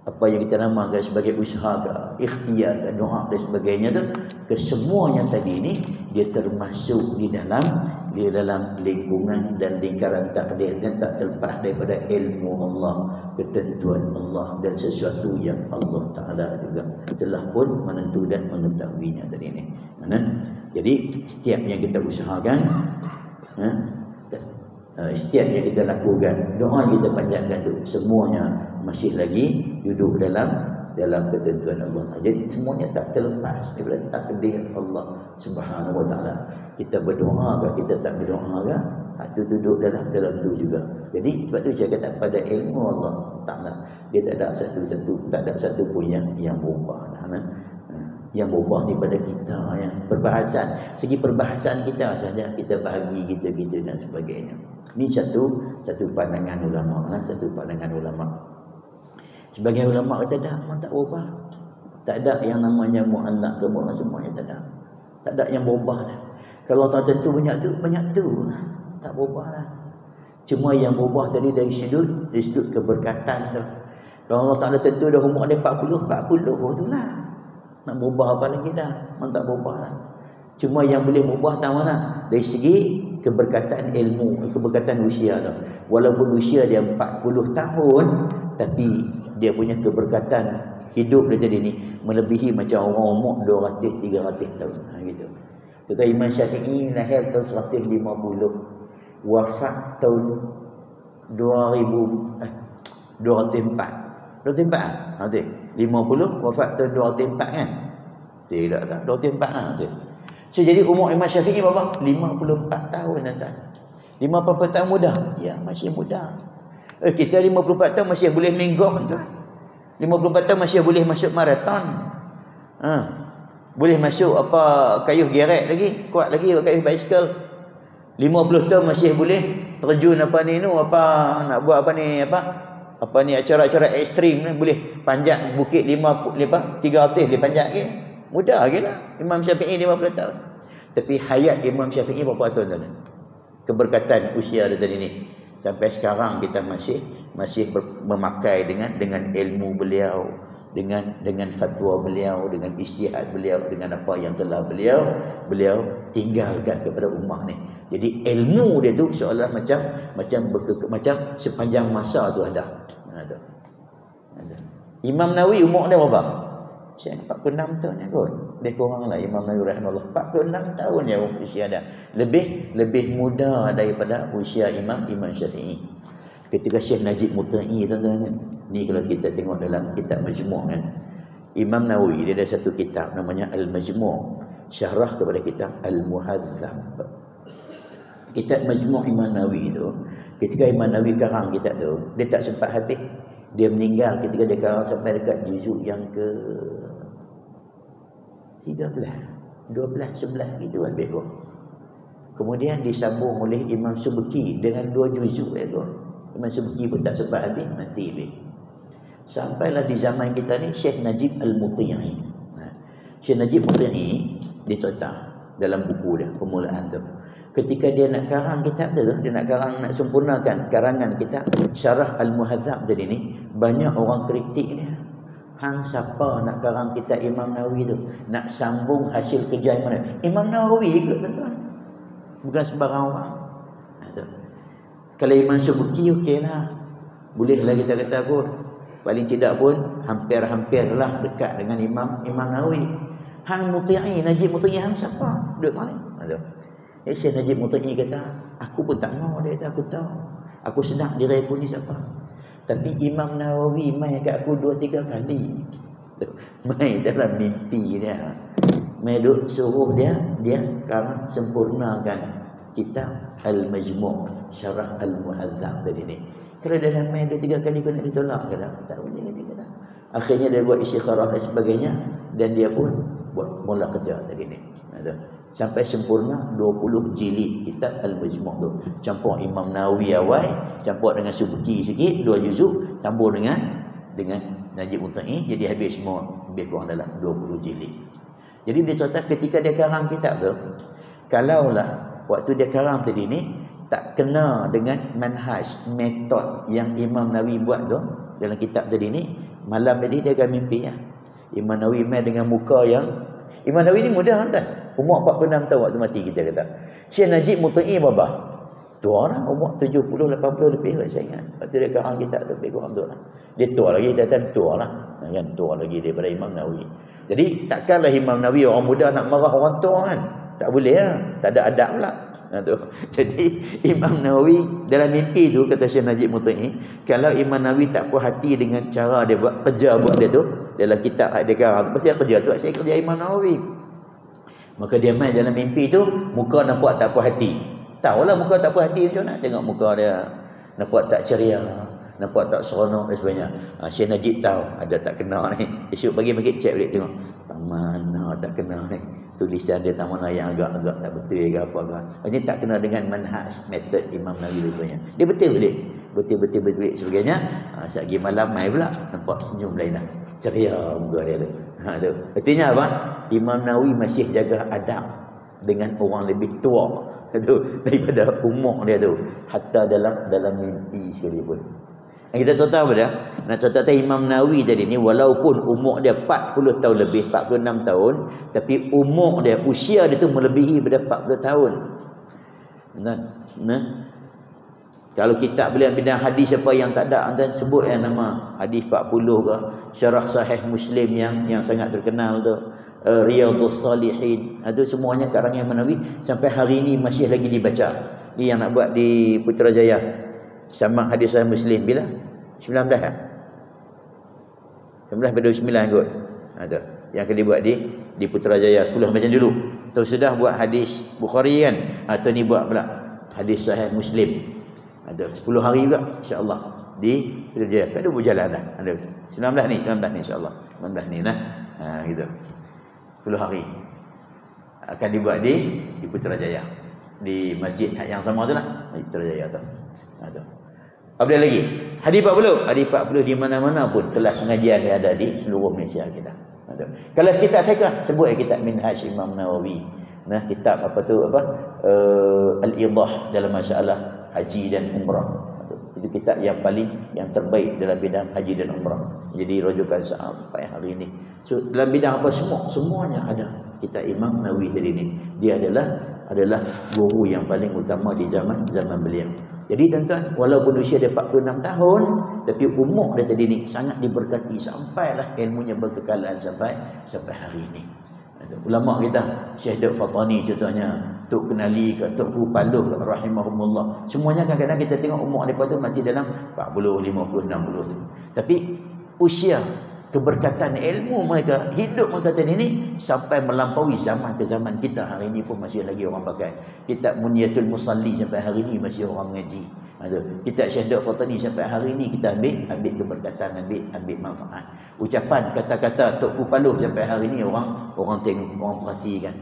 Speaker 1: apa yang kita namakan sebagai usaha ke, ikhtiar ke, doa dan sebagainya tu, kesemuanya tadi ni dia termasuk di dalam lingkungan dan lingkaran takdir, dan tak terlepas daripada ilmu Allah, ketentuan Allah, dan sesuatu yang Allah Ta'ala juga telah pun menentu dan mengetahuinya tadi ni. Jadi setiap yang kita usahakan, setiap yang kita lakukan, doa yang kita panjangkan tu, semuanya masih lagi duduk dalam ketentuan Allah. Jadi semuanya tak terlepas daripada takdir Allah Subhanahu Wa Ta'ala. Kita berdoa ke, kita tak berdoa ke, itu duduk dalam tu juga. Jadi sebab tu saya kata pada ilmu Allah Ta'ala, dia tak ada satu pun yang berubah. Yang berubah ni pada kita, ya. Segi perbahasan kita saja, kita bahagi kita dan sebagainya. Ini satu pandangan ulama, satu pandangan ulama. Sebagian ulama kata dah memang tak berubah. Tak ada yang namanya mu'allaq ke mu'allaq, semuanya tak ada. Tak ada yang berubah dah. Kalau tak tentu banyak tu tak berubah dah. Cuma yang berubah tadi dari sudut keberkatan tu. Kalau Allah Ta'ala tentu dah umur dia 40 tu lah. Nak berubah apa lagi dah? Memang tak berubah lah. Cuma yang boleh berubah tahu mana? Dari segi keberkatan ilmu, keberkatan usia tu. Walaupun usia dia 40 tahun, tapi dia punya keberkatan hidup dia jadi ni melebihi macam orang umur 200 300 tahun. Gitu. Kata Imam Syafi'i lahir tahun 150, wafat tahun 204. 204 ah? 50 wafat tahun 204 kan? Tidak tak, 204 lah. So, jadi umur Imam Syafi'i berapa? 54 tahun tuan. 54 tahun muda? Ya, masih muda. Kita 54 tahun masih boleh minggong tuan. 54 tahun masih boleh masuk maraton. Boleh masuk apa kayuh geret lagi, kuat lagi kayuh basikal. 50 tahun masih boleh terjun apa ni nak buat apa ni acara-acara ekstrim ni, boleh panjat bukit 300 dia panjat ke. Mudah lagi lah Imam Syafi'i 50 tahun. Tapi hayat Imam Syafi'i berapa tahun tuan? Keberkatan usia dia tadi ni. Sampai sekarang kita masih memakai dengan ilmu beliau, dengan fatwa beliau, dengan ijtihad beliau, dengan apa yang telah beliau tinggalkan kepada ummah ni. Jadi ilmu dia tu seolah macam sepanjang masa tu ada. Imam Nawawi umur dia berapa? Saya 46 tahun ya kot. Lebih kurang lah Imam Nawawi rahimahullah 46 tahun ya usia dia. Lebih muda daripada usia Imam Syafi'i. Ketika Syekh Najib Mut'i tuan-tuan kan. Ni kalau kita tengok dalam kitab Majmu' kan. Imam Nawawi dia ada satu kitab namanya Al-Majmu', syarah kepada kitab Al-Muhadzab. Kitab Majmu' Imam Nawawi tu, ketika Imam Nawawi karang kitab tu, dia tak sempat habis. Dia meninggal ketika dia karang sampai dekat juzuk yang ke 13, 12, 11 gitu habis tu. Kemudian disambung oleh Imam Subki dengan 2 juzuk tu. Imam Subki pun tak sempat habis, mati habis. Sampailah di zaman kita ni Syekh Najib Al-Mut'i. Syekh Najib Mut'i dia cerita dalam buku dia permulaan tu. Ketika dia nak karang kitab tu, dia nak sempurnakan karangan kitab Syarah Al-Muhadzab tadi ni, banyak orang kritik dia. Hang siapa nak karang kitab Imam Nawawi tu? Nak sambung hasil kerja Imam Nawawi ke tuan-tuan? Bukan sembarang orang. Kalau Imam Subki okeylah. Bolehlah kita kata pun. Paling tidak pun hampir-hampirlah dekat dengan Imam Nawawi. Hang Mut'i, Najib Mut'i hang siapa? Duduk tadi. Syekh Najib Mut'i kata, aku pun tak mahu dia kata, aku tahu. Aku sedang diri aku ni siapa. Tapi Imam Nawawi mai kat aku 2-3 kali. Mai dalam mimpi dia. Mai duk suruh dia karang sempurnakan kitab Al-Majmu' Syarah Al-Muhadzab tadi ni. Kalau dia dah mai 2-3 kali kau nak ditolak ke tak boleh dia kata. Akhirnya dia buat istikharah dan sebagainya dan dia pun buat mula kerja tadi ni. Sampai sempurna 20 jilid kitab Al-Majmu' tu. Campur Imam Nawawi awal, campur dengan Subki sikit 2 juzuk, campur dengan Najib Mut'i, jadi habis semua lebih kurang dalam 20 jilid. Jadi dia cerita ketika dia karang kitab tu, kalaulah waktu dia karang tadi ni tak kena dengan manhaj, metod yang Imam Nawawi buat tu dalam kitab tadi ni, malam tadi dia akan mimpi ya. Imam Nawawi mai dengan muka yang Imam Nawawi ni muda kan? Umur 46 tahun waktu mati kita kata. Syekh Najib Mut'i berapa? Tua lah, umur 70 80 lebih lah saya ingat. Waktu dia karang kitab tu lebih kurang tu lah. Dia tua lagi, dia tua lah. Kan tua lagi daripada Imam Nawawi. Jadi takkanlah Imam Nawawi orang muda nak marah orang tua kan? Tak boleh lah. Tak ada adab pula. Jadi Imam Nawawi dalam mimpi tu kata Syekh Najib Mut'i, kalau Imam Nawawi tak puas hati dengan cara dia buat kerja buat dia tu dalam kitab dia karang tu, pasti kerja tu saya kerja Imam Nawawi. Maka dia main dalam mimpi tu, muka nampak tak puas hati. Tahulah muka tak puas hati macam mana, tengok muka dia nampak tak ceria, nampak tak seronok dan sebagainya. Syekh Najib tahu ada tak kena ni. Esok pagi cek balik tengok tak mana tak kena ni. Tulisan dia tak mana yang agak-agak tak betul ke apa ke. Ini tak kena dengan manhaj, metod Imam Nawawi dan sebagainya. Dia betul balik. Betul sebagainya. Sekejap malam mai pula nampak senyum lain dah. Ceria muka dia tu. Tu. Artinya apa? Imam Nawawi masih jaga adab dengan orang lebih tua tu daripada umur dia tu. Hatta dalam mimpi sekalipun. Yang kita tahu dah, nak cerita Imam Nawawi tadi ni, walaupun umur dia 40 tahun lebih, 46 tahun, tapi umur dia, usia dia tu melebihi daripada 40 tahun. Nah, kalau kitab beliau bidang hadis apa yang tak ada, anda sebut yang nama hadis 40 ke, syarah sahih Muslim yang sangat terkenal tu, Riyadhus Salihin, itu semuanya karangan Imam Nawawi, sampai hari ini masih lagi dibaca. Ni yang nak buat di Putrajaya, sama hadis sahih Muslim bila 19 kan? 19 pada 9 kot. Tu yang akan dibuat di Putrajaya 10 macam dulu. Tu sudah buat hadis Bukhari kan? Atau ni buat pula hadis sahih Muslim. Ada 10 hari juga insya-Allah di Putrajaya. Tak ada berjalan dah. Ada 19 ni insya-Allah. 19 ni nah. Gitu. 10 hari akan dibuat di Putrajaya. Di masjid yang sama tu lah. Putrajaya tu. Tu. Apa lagi? Hadis 40. Hadis 40 di mana-mana pun telah pengajian dia ada di seluruh Malaysia kita. Kalau kitab fiqh sebut kitab Minhaj Imam Nawawi. Nah, kitab Al-Idah dalam masalah haji dan umrah. Itu kitab yang terbaik dalam bidang haji dan umrah. Jadi rujukan sampai hari ini. So, dalam bidang apa semuanya ada kitab Imam Nawawi tadi ni. Dia adalah guru yang paling utama di zaman beliau. Jadi tuan-tuan, walaupun usia dia 46 tahun, tapi umur dia tadi ni sangat diberkati sampailah ilmunya berkekalan sampai hari ini. Ulama kita, Syekh Daud Fatani contohnya, Tok Kenali ke, Tok Paluh rahimahumullah. Semuanya kadang-kadang kita tengok umur mereka tu mati dalam 40, 50, 60 tu. Tapi usia keberkatan ilmu mereka, hidup mereka tadi ni sampai melampaui zaman ke zaman kita. Hari ini pun masih lagi orang pakai. Kitab Munyatul Musalli sampai hari ini masih orang mengaji. Kitab Syekh Daud Fatani sampai hari ini kita ambil keberkatan, ambil manfaat. Ucapan kata-kata Tok Paluh sampai hari ini orang tengok, orang perhatikan.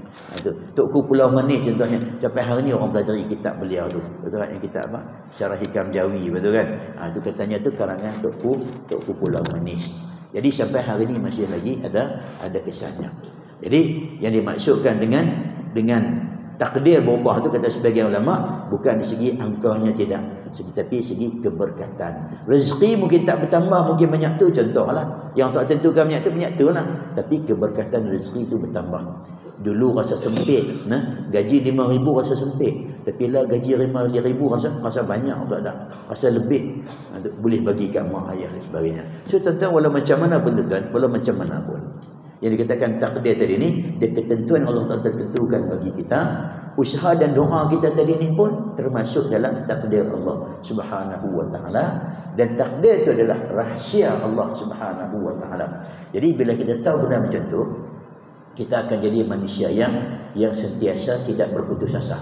Speaker 1: Tok Pulau Manis contohnya, sampai hari ini orang belajar kitab beliau tu. Betul kan, yang kitab apa? Syarah Hikam Jawi, betul kan? Itu katanya tu karangan Tok Pulau Manis. Jadi sampai hari ini masih lagi ada kesannya. Jadi yang dimaksudkan dengan takdir berubah tu kata sebagian ulama bukan dari segi angkanya tidak, tapi segi keberkatan. Rezeki mungkin tak bertambah, mungkin banyak tu contohlah. Yang tak tentukan banyak tu lah. Tapi keberkatan rezeki tu bertambah. Dulu rasa sempit, gaji 5,000 rasa sempit. Tapi lah gaji 5,000 rasa banyak pula dah. Rasa lebih. Boleh bagi kat mak ayah dan sebagainya. So tuan-tuan, walau macam mana pun tuan-tuan, walau macam mana pun, yang dikatakan takdir tadi ni, dia ketentuan Allah Ta'ala tentukan bagi kita. Usaha dan doa kita tadi ni pun termasuk dalam takdir Allah Subhanahu wa Ta'ala. Dan takdir itu adalah rahsia Allah Subhanahu wa Ta'ala. Jadi bila kita tahu benda macam tu, kita akan jadi manusia yang sentiasa tidak berputus asa.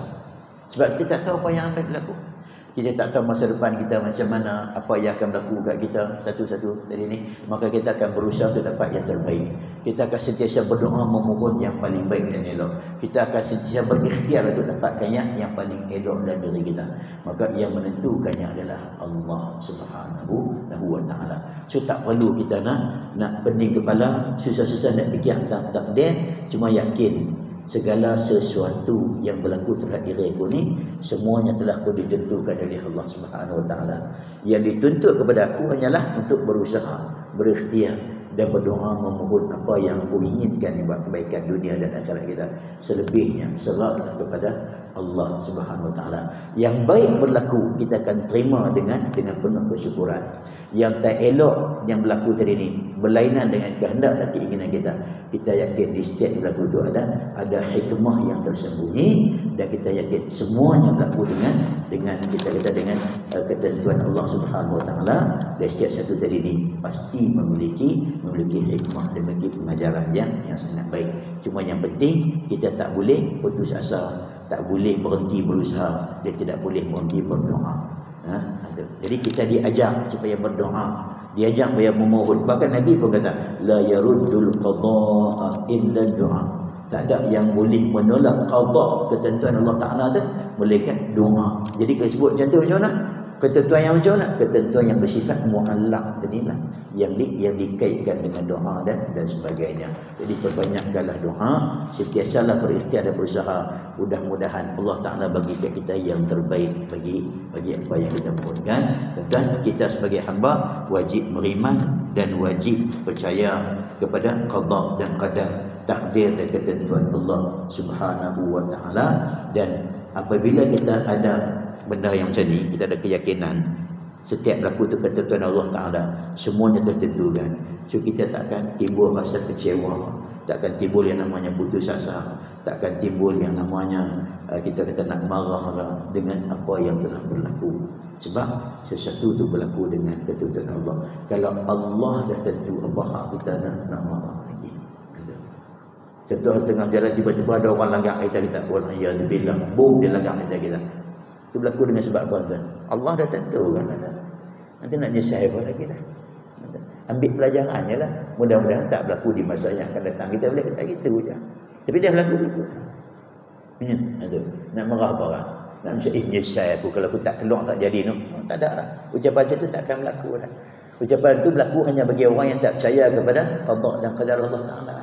Speaker 1: Sebab kita tak tahu apa yang akan berlaku. Kita tak tahu masa depan kita macam mana, apa yang akan berlaku kat kita satu-satu tadi ni. Maka kita akan berusaha untuk dapat yang terbaik. Kita akan sentiasa berdoa memohon yang paling baik dan elok. Kita akan sentiasa berikhtiar untuk dapatkan yang paling elok dalam diri kita. Maka yang menentukannya adalah Allah Subhanahu wa Ta'ala. So tak perlu kita nak pening kepala, susah-susah nak fikir tentang takdir. Cuma yakin segala sesuatu yang berlaku terhadap diri aku ni semuanya telah pun ditentukan oleh Allah Subhanahu wa Ta'ala. Yang dituntut kepada aku hanyalah untuk berusaha, berikhtiar dan berdoa memohon apa yang aku inginkan buat kebaikan dunia dan akhirat kita. Selebihnya serahlah kepada Allah Subhanahu wa Ta'ala. Yang baik berlaku kita akan terima dengan penuh kesyukuran. Yang tak elok yang berlaku tadi ni berlainan dengan kehendak dan keinginan kita, kita yakin di setiap yang berlaku itu ada hikmah yang tersembunyi. Dan kita yakin semuanya berlaku dengan ketentuan Allah Subhanahu wa Ta'ala. Dan setiap satu tadi ni pasti memiliki hikmah dan memiliki pengajaran yang sangat baik. Cuma yang penting kita tak boleh putus asa, tak boleh berhenti berusaha, dan tidak boleh berhenti berdoa. Jadi kita diajak supaya berdoa, diajak supaya memohon. Bahkan Nabi pun kata, la yaruddul qada'a illa doa. Tak ada yang boleh menolak qada, ketentuan Allah Ta'ala tu, melainkan doa. Jadi kalau sebut macam tu macam mana? Ketentuan yang macam mana? Ketentuan yang bersifat muallaq tadilah, yang dikaitkan dengan doa dan sebagainya. Jadi perbanyakkanlah doa, sentiasalah berikhtiar dan berusaha. Mudah-mudahan Allah Taala bagi kat kita yang terbaik bagi apa yang kita mohonkan. Dan kita sebagai hamba wajib beriman dan wajib percaya kepada qada dan qadar, takdir dan ketentuan Allah Subhanahu wa taala. Dan apabila kita ada benda yang macam ni, kita ada keyakinan setiap berlaku tu ketentuan Allah Ta'ala, semuanya tertentukan. So kita takkan timbul rasa kecewa, takkan timbul yang namanya putus asa, takkan timbul yang namanya kita kata nak marah dengan apa yang telah berlaku. Sebab sesuatu tu berlaku dengan ketentuan Allah. Kalau Allah dah tentu, apa hak kita nak marah lagi? Contoh tengah jalan tiba-tiba ada orang langgar kita wal'iyadzubillah, boom, dia langgar kita. Itu berlaku dengan sebab apa tuan? Allah dah tentu kan tuan. Nanti nak nyesal apa lagi dah. Ambil pelajarannya lah. Mudah-mudahan tak berlaku di masa yang akan datang. Kita boleh kata gitu je. Tapi dah berlaku. Nak marah apa orang? Nak macam nyesal aku kalau aku tak keluar tak jadi tu. Tak ada lah. Ucapan macam tu tak akan berlaku dah. Ucapan tu berlaku hanya bagi orang yang tak percaya kepada qada dan qadar Allah Ta'ala.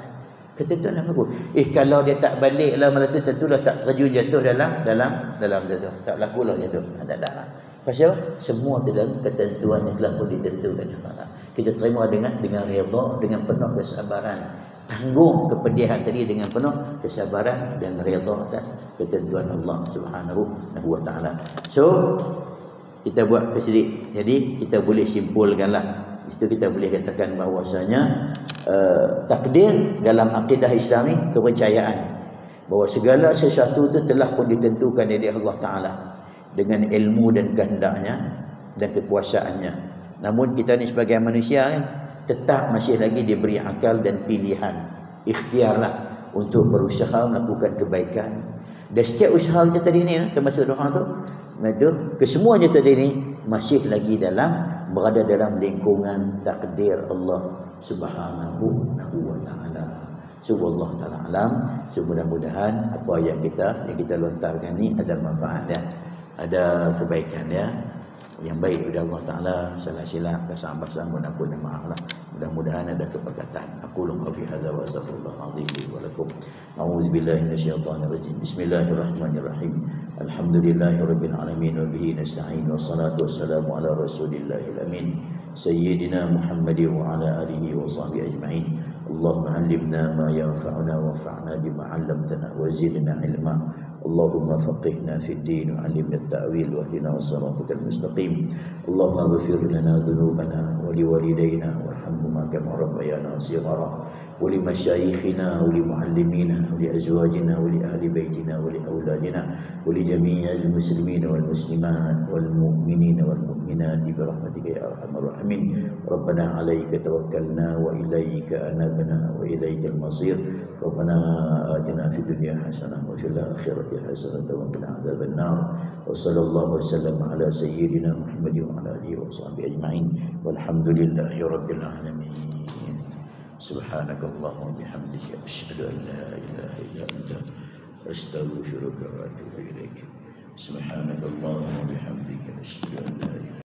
Speaker 1: Ketentuan apa? Kalau dia tak balik lah malam tu, tentulah tak terjun jatuh dalam jatuh. Tak berlaku lah jatuh. Tak ada lah. Pasal semua dalam ketentuan yang telah pun ditentukan. Kita terima dengan redha, dengan penuh kesabaran. Tanggung kepedihan tadi dengan penuh kesabaran dan redha atas ketentuan Allah Subhanahu wa taala. So kita buat kesedik. Jadi kita boleh simpulkanlah. Itu kita boleh katakan bahawasanya takdir dalam akidah Islami, kepercayaan bahawa segala sesuatu itu telah pun ditentukan oleh Allah Ta'ala dengan ilmu dan kehendaknya dan kekuasaannya. Namun kita ni sebagai manusia kan, tetap masih lagi diberi akal dan pilihan, ikhtiarlah untuk berusaha melakukan kebaikan. Dan setiap usaha kita tadi ni, termasuk doa tu, kesemuanya tadi ni masih lagi berada dalam lingkungan takdir Allah Subhanahu wa taala. Subhanallah taala alam. Mudah-mudahan apa yang kita lontarkan ni ada manfaat dia, ada kebaikan dia. Yang baik dari Allah Taala, salah silap, kesalahan mohon ampun dan maaf lah. Mudah-mudahan ada keberkatan. Aku qauli hadza wa astaghfirullahal azim wa lakum. A'udzubillahi minasyaitonir rajim. Bismillahirrahmanirrahim. Alhamdulillahirabbil alamin wa bihi nasta'in wassalatu wassalamu ala rasulillahil amin sayyidina Muhammadin wa ala alihi wa sahbihi ajma'in. Allahumma 'allimna ma yanfa'una wanfa'na bima 'allamtana wa zidna 'ilma. Allahumma faqihna fid din wa 'allimna at-ta'wil wa hdina was-siratal mustaqim. Allahumma ighfir lana dhunubana wa liwalidayna warhamhuma kama rabbayana shighara wa limashayikhina wa limuallimina wa liazwajina wa li ahli baitina wa li auladina wa li jami'il muslimina wal muslimat wal mu'minina wal mu'minat bi rahmatika ya arhamar rahimin. Rabbana 'alaika tawakkalna wa ilaika anabna wa ilaikal masir. Rabbana atina fid dunya hasanah wa fil akhirati hasanah wa qina adzaban nar. Wa sallallahu wasallam ala sayyidina Muhammadin wa ala alihi wa sahbihi ajma'in. Walhamdulillahi rabbil alamin. Subhanakallahumma bihamdika asyhadu an la ilaha illa anta astaghfiruka wa atubu ilaik. Subhanakallahumma bihamdika asyhadu an la ilaha